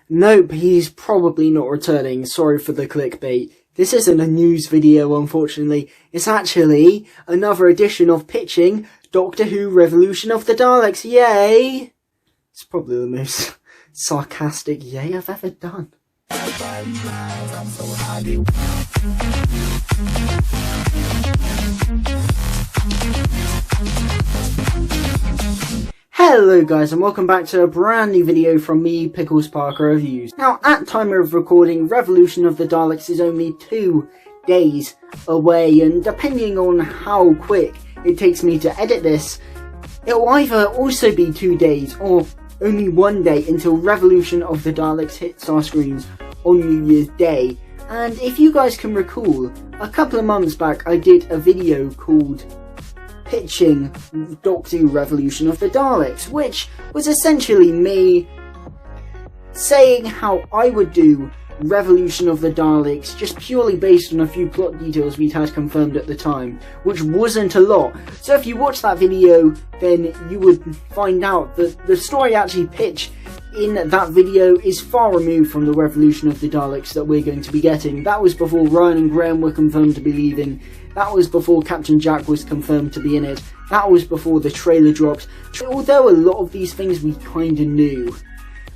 Nope, he's probably not returning. Sorry for the clickbait. This isn't a news video, unfortunately. It's actually another edition of pitching Doctor Who Revolution of the Daleks. Yay! It's probably the most sarcastic yay I've ever done. Hello guys, and welcome back to a brand new video from me, Pickles Parker Reviews. Now, at time of recording, Revolution of the Daleks is only 2 days away, and depending on how quick it takes me to edit this, it will either also be 2 days or only 1 day until Revolution of the Daleks hits our screens on New Year's Day. And if you guys can recall, a couple of months back I did a video called pitching Doctor Who Revolution of the Daleks, which was essentially me saying how I would do Revolution of the Daleks just purely based on a few plot details we'd had confirmed at the time, which wasn't a lot. So if you watch that video, then you would find out that the story actually pitched in that video is far removed from the Revolution of the Daleks that we're going to be getting. That was before Ryan and Graham were confirmed to be leaving. That was before Captain Jack was confirmed to be in it. That was before the trailer dropped. Although a lot of these things we kinda knew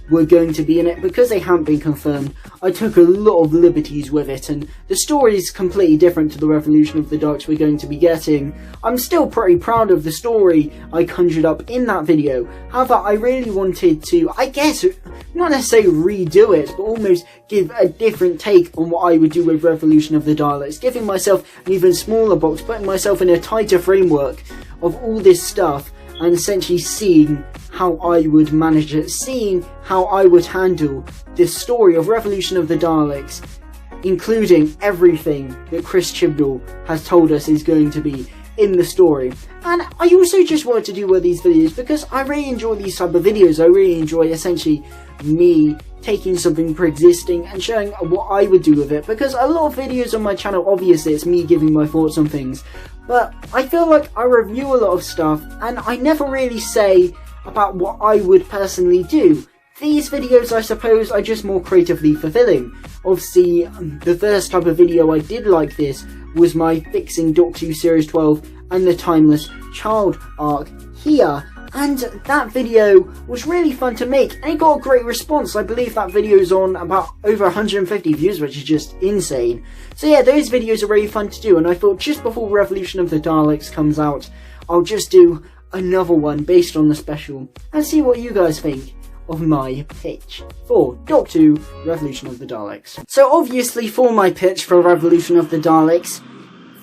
were going to be in it, because they hadn't been confirmed, I took a lot of liberties with it, and the story is completely different to the Revolution of the Daleks we're going to be getting. I'm still pretty proud of the story I conjured up in that video. However, I really wanted to, I guess, not necessarily redo it, but almost give a different take on what I would do with Revolution of the Daleks, giving myself an even smaller box, putting myself in a tighter framework of all this stuff, and essentially seeing how I would manage it, seeing how I would handle this story of Revolution of the Daleks, including everything that Chris Chibnall has told us is going to be in the story. And I also just wanted to do one of these videos because I really enjoy these type of videos. I really enjoy essentially me taking something pre-existing and showing what I would do with it, because a lot of videos on my channel, obviously it's me giving my thoughts on things, but I feel like I review a lot of stuff and I never really say about what I would personally do. These videos, I suppose, are just more creatively fulfilling. Obviously, the first type of video I did like this was my Fixing Doctor Who Series 12 and the Timeless Child arc here, and that video was really fun to make, and it got a great response. I believe that video's on about over 150 views, which is just insane. So yeah, those videos are really fun to do, and I thought just before Revolution of the Daleks comes out, I'll just do another one based on the special, and see what you guys think of my pitch for Doctor Who Revolution of the Daleks. So obviously for my pitch for Revolution of the Daleks,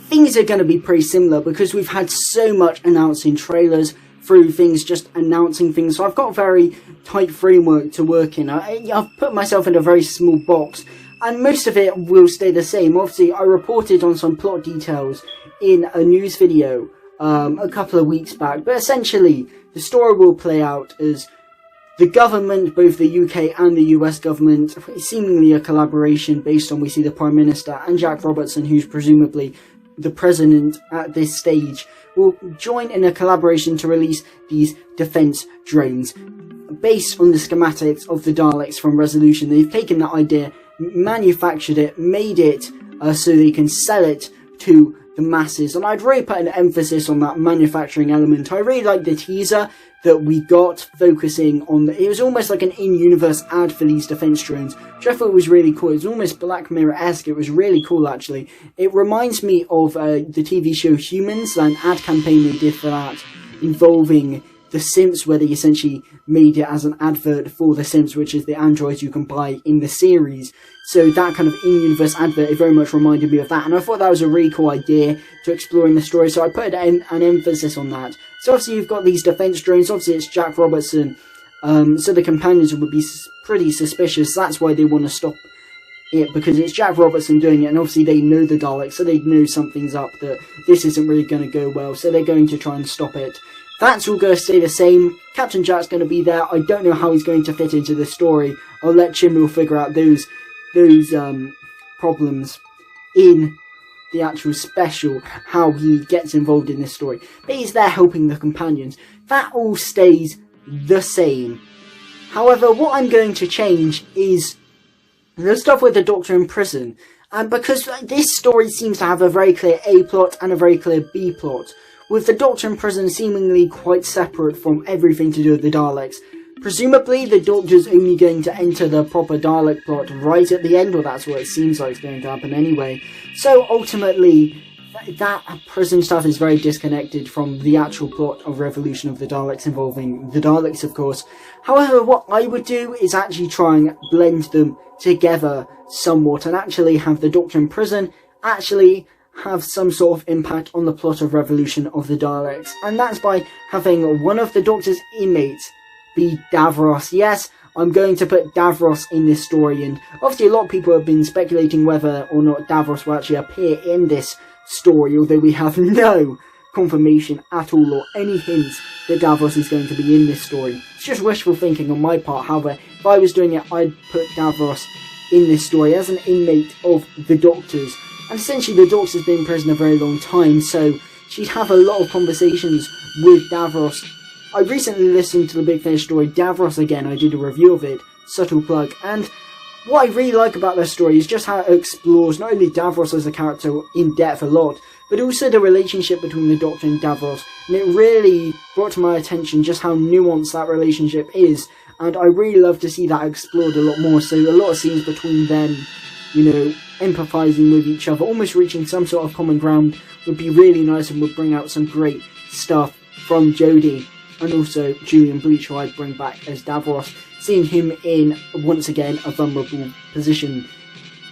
things are going to be pretty similar because we've had so much announcing trailers, through things just announcing things, so I've got a very tight framework to work in. I've put myself in a very small box, and most of it will stay the same. Obviously I reported on some plot details in a news video a couple of weeks back, but essentially the story will play out as the government, both the UK and the US government, seemingly a collaboration based on we see the Prime Minister and Jack Robertson, who's presumably the President at this stage, will join in a collaboration to release these defence drones. Based on the schematics of the Daleks from Resolution, they've taken that idea, manufactured it, made it so they can sell it to the masses, and I'd really put an emphasis on that manufacturing element. I really liked the teaser that we got, focusing on it was almost like an in-universe ad for these defense drones, which I thought was really cool. It was almost Black Mirror-esque. It was really cool, actually. It reminds me of the TV show Humans, an ad campaign they did for that, involving The Sims, where they essentially made it as an advert for The Sims, which is the androids you can buy in the series. So that kind of in-universe advert, it very much reminded me of that, and I thought that was a really cool idea to explore in the story, so I put an emphasis on that. So obviously you've got these defense drones, obviously it's Jack Robertson, so the companions would be pretty suspicious. That's why they want to stop it, because it's Jack Robertson doing it, and obviously they know the Daleks, so they know something's up, that this isn't really going to go well, so they're going to try and stop it. That's all going to stay the same. Captain Jack's going to be there. I don't know how he's going to fit into the story. I'll let Chibnall figure out those problems in the actual special, how he gets involved in this story. But he's there helping the companions. That all stays the same. However, what I'm going to change is the stuff with the Doctor in prison. And because this story seems to have a very clear A plot and a very clear B plot, with the Doctor in prison seemingly quite separate from everything to do with the Daleks. Presumably, the Doctor's only going to enter the proper Dalek plot right at the end, or that's what it seems like is going to happen anyway. So ultimately, that prison stuff is very disconnected from the actual plot of Revolution of the Daleks, involving the Daleks, of course. However, what I would do is actually try and blend them together somewhat, and actually have the Doctor in prison actually have some sort of impact on the plot of Revolution of the Daleks. And that's by having one of the Doctor's inmates be Davros. Yes, I'm going to put Davros in this story, and obviously a lot of people have been speculating whether or not Davros will actually appear in this story, although we have no confirmation at all or any hints that Davros is going to be in this story. It's just wishful thinking on my part. However, if I was doing it, I'd put Davros in this story as an inmate of the Doctor's. And essentially the Doctor's been in prison a very long time, so she'd have a lot of conversations with Davros. I recently listened to the Big Finish story, Davros Again. I did a review of it, subtle plug, and what I really like about this story is just how it explores not only Davros as a character in depth a lot, but also the relationship between the Doctor and Davros, and it really brought to my attention just how nuanced that relationship is, and I really love to see that explored a lot more. So a lot of scenes between them, you know, empathizing with each other, almost reaching some sort of common ground, would be really nice and would bring out some great stuff from Jodie. And also Julian Bleach, who I'd bring back as Davros, seeing him in, once again, a vulnerable position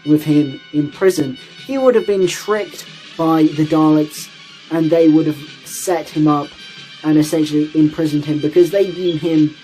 with him in prison. He would have been tricked by the Daleks, and they would have set him up and essentially imprisoned him because they deem him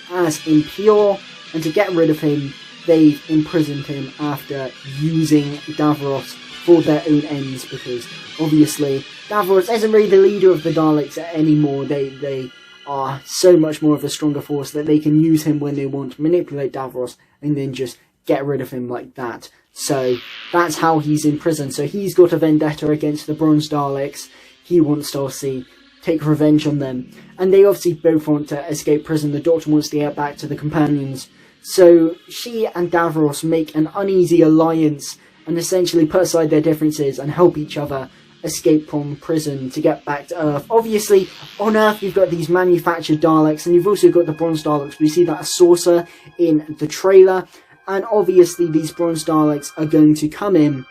as impure, and to get rid of him, they've imprisoned him after using Davros for their own ends, because obviously Davros isn't really the leader of the Daleks anymore. They are so much more of a stronger force that they can use him when they want to manipulate Davros and then just get rid of him like that. So that's how he's in prison. So he's got a vendetta against the Bronze Daleks. He wants to obviously take revenge on them, and they obviously both want to escape prison. The Doctor wants to get back to the companions. So she and Davros make an uneasy alliance and essentially put aside their differences and help each other escape from prison to get back to Earth. Obviously, on Earth you've got these manufactured Daleks, and you've also got the Bronze Daleks. We see that saucer in the trailer, and obviously these Bronze Daleks are going to come in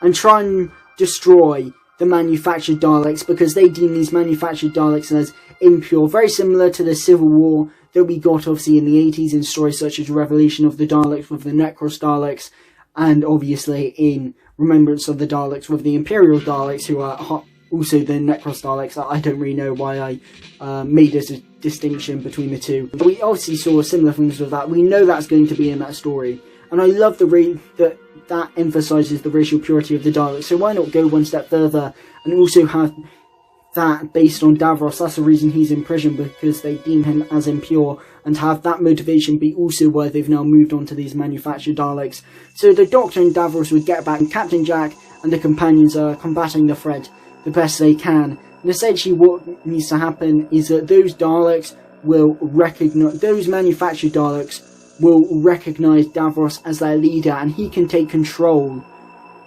and try and destroy the manufactured Daleks, because they deem these manufactured Daleks as impure, very similar to the Civil War that we got obviously in the 80s in stories such as Revelation of the Daleks with the Necros Daleks, and obviously in Remembrance of the Daleks with the Imperial Daleks, who are also the Necros Daleks. I don't really know why I made a distinction between the two. But we obviously saw similar things with that. We know that's going to be in that story, and I love that emphasises the racial purity of the Daleks. So why not go one step further and also have that based on Davros? That's the reason he's in prison, because they deem him as impure, and have that motivation be also why they've now moved on to these manufactured Daleks. So the Doctor and Davros would get back, and Captain Jack and the companions are combating the threat the best they can. And essentially what needs to happen is that those Daleks will recognise, those manufactured Daleks will recognise Davros as their leader, and he can take control,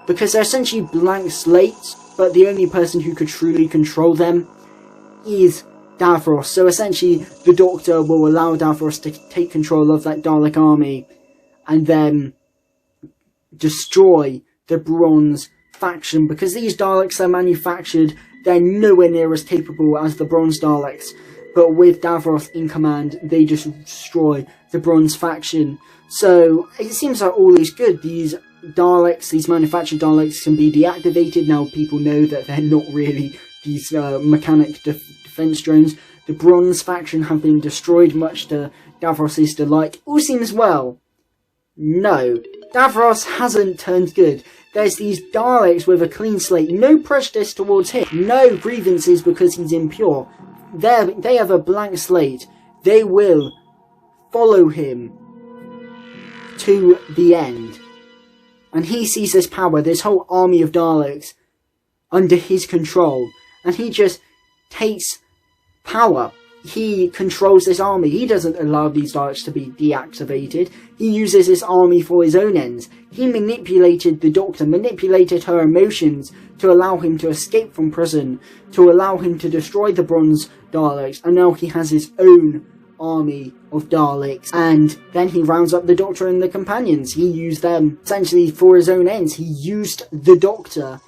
because they're essentially blank slates, but the only person who could truly control them is Davros. So essentially the Doctor will allow Davros to take control of that Dalek army and then destroy the Bronze faction, because these Daleks are manufactured, they're nowhere near as capable as the Bronze Daleks, but with Davros in command, they just destroy the Bronze faction. So it seems like all is good. These Daleks, these manufactured Daleks, can be deactivated. Now people know that they're not really these mechanic defense drones. The Bronze faction have been destroyed, much to Davros' delight. All seems well. No, Davros hasn't turned good. There's these Daleks with a clean slate, no prejudice towards him, no grievances because he's impure. They have a blank slate. They will follow him to the end. And he sees this power, this whole army of Daleks, under his control. And he just takes power he controls this army. He doesn't allow these Daleks to be deactivated. He uses this army for his own ends. He manipulated the Doctor, manipulated her emotions to allow him to escape from prison, to allow him to destroy the Bronze Daleks, and now he has his own army of Daleks, and then he rounds up the Doctor and the companions. He used them essentially for his own ends. He used the Doctor,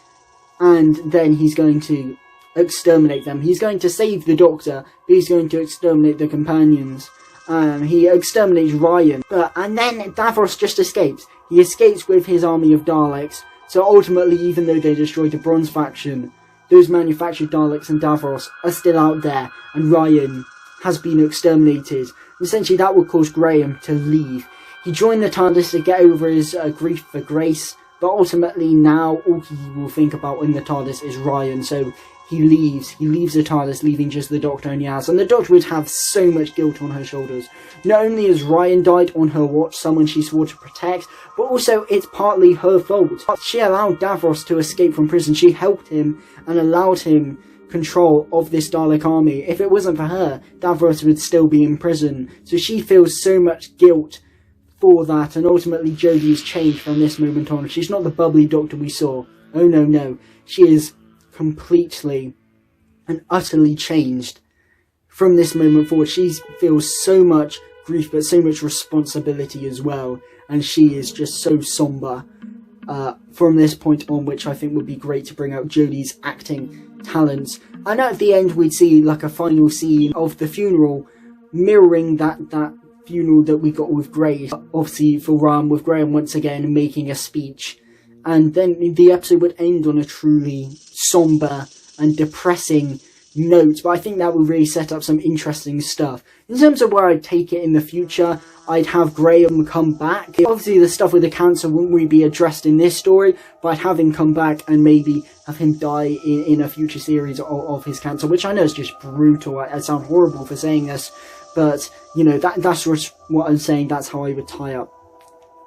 and then he's going to exterminate them. He's going to save the Doctor, but he's going to exterminate the companions. He exterminates Ryan, and then Davros just escapes. He escapes with his army of Daleks. So ultimately, even though they destroyed the Bronze faction, those manufactured Daleks and Davros are still out there, and Ryan has been exterminated. Essentially, that would cause Graham to leave. He joined the TARDIS to get over his grief for Grace, but ultimately now all he will think about in the TARDIS is Ryan, so he leaves the TARDIS, leaving just the Doctor and Yaz, and the Doctor would have so much guilt on her shoulders. Not only has Ryan died on her watch, someone she swore to protect, but also it's partly her fault. She allowed Davros to escape from prison. She helped him and allowed him control of this Dalek army. If it wasn't for her, Davros would still be in prison. So she feels so much guilt for that, and ultimately Jodie is changed from this moment on. She's not the bubbly Doctor we saw. Oh no. She is completely and utterly changed from this moment forward. She feels so much grief but so much responsibility as well, and she is just so somber from this point on, which I think would be great to bring out Jodie's acting talents. And at the end we'd see like a final scene of the funeral mirroring that funeral that we got with Grace, obviously for Ram, with Graham once again making a speech. And then the episode would end on a truly somber and depressing note, but I think that would really set up some interesting stuff. In terms of where I'd take it in the future, I'd have Graham come back. Obviously the stuff with the cancer wouldn't really be addressed in this story, but I'd have him come back and maybe have him die in a future series of his cancer, which I know is just brutal. I sound horrible for saying this, but you know, that's what I'm saying. That's how I would tie up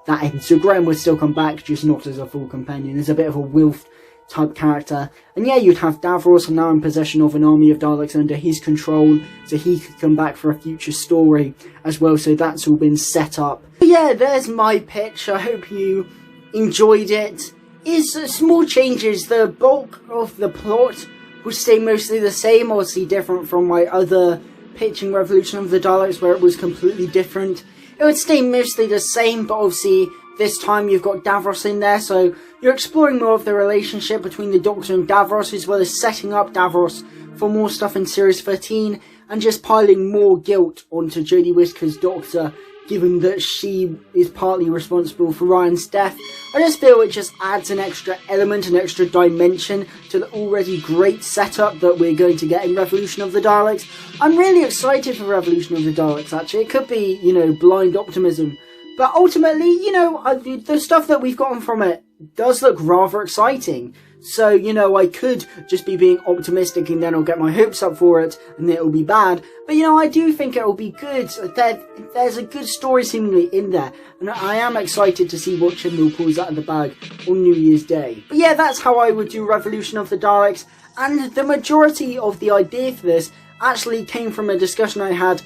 that end. So Graham would still come back, just not as a full companion, as a bit of a Wilf type character. And yeah, you'd have Davros now in possession of an army of Daleks under his control, so he could come back for a future story as well. So that's all been set up. But yeah, there's my pitch. I hope you enjoyed it. Is small changes. The bulk of the plot would stay mostly the same, obviously different from my other pitch in Revolution of the Daleks where it was completely different. It would stay mostly the same, but obviously this time you've got Davros in there, so you're exploring more of the relationship between the Doctor and Davros, as well as setting up Davros for more stuff in Series 13, and just piling more guilt onto Jodie Whittaker's Doctor, given that she is partly responsible for Ryan's death. I just feel it just adds an extra element, an extra dimension to the already great setup that we're going to get in Revolution of the Daleks. I'm really excited for Revolution of the Daleks, actually. It could be, you know, blind optimism, but ultimately, you know, the stuff that we've gotten from it does look rather exciting. So, you know, I could just be being optimistic and then I'll get my hopes up for it and then it'll be bad. But, you know, I do think it'll be good. There's a good story seemingly in there. And I am excited to see what Chibnall pulls out of the bag on New Year's Day. But yeah, that's how I would do Revolution of the Daleks. And the majority of the idea for this actually came from a discussion I had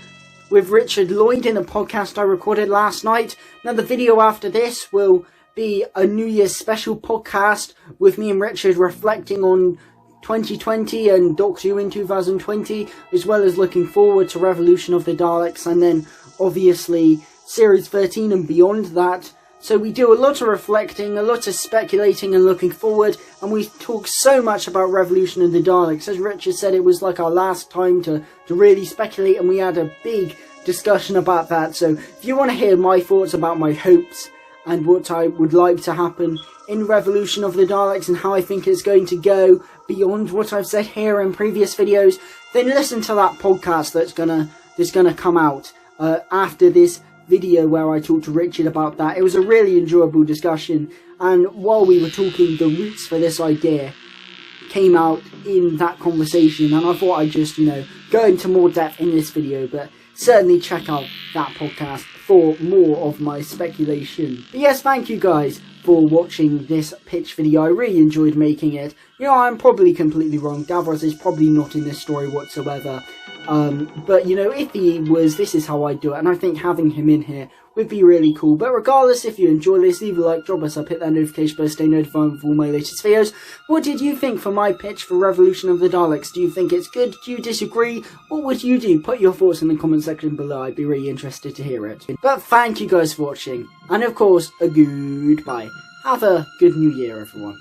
with Richard Lloyd in a podcast I recorded last night. Now, the video after this will be a New Year's special podcast with me and Richard reflecting on 2020 and Doctor Who in 2020, as well as looking forward to Revolution of the Daleks, and then obviously Series 13 and beyond that. So we do a lot of reflecting, a lot of speculating and looking forward, and we talk so much about Revolution of the Daleks. As Richard said, it was like our last time to really speculate, and we had a big discussion about that. So if you want to hear my thoughts about my hopes and what I would like to happen in Revolution of the Daleks and how I think it's going to go beyond what I've said here in previous videos, then listen to that podcast that's gonna come out after this video where I talked to Richard about that. It was a really enjoyable discussion, and while we were talking, the roots for this idea came out in that conversation, and I thought I'd just, you know, go into more depth in this video, but certainly check out that podcast for more of my speculation. But yes, thank you guys for watching this pitch video. I really enjoyed making it. You know, I'm probably completely wrong. Davros is probably not in this story whatsoever. But you know, if he was, this is how I do it, and I think having him in here would be really cool. But regardless, if you enjoy this, leave a like, drop us up, hit that notification bell, stay notified of all my latest videos. What did you think for my pitch for Revolution of the Daleks? Do you think it's good? Do you disagree? What would you do? Put your thoughts in the comment section below, I'd be really interested to hear it. But thank you guys for watching, and of course, a goodbye. Have a good new year, everyone.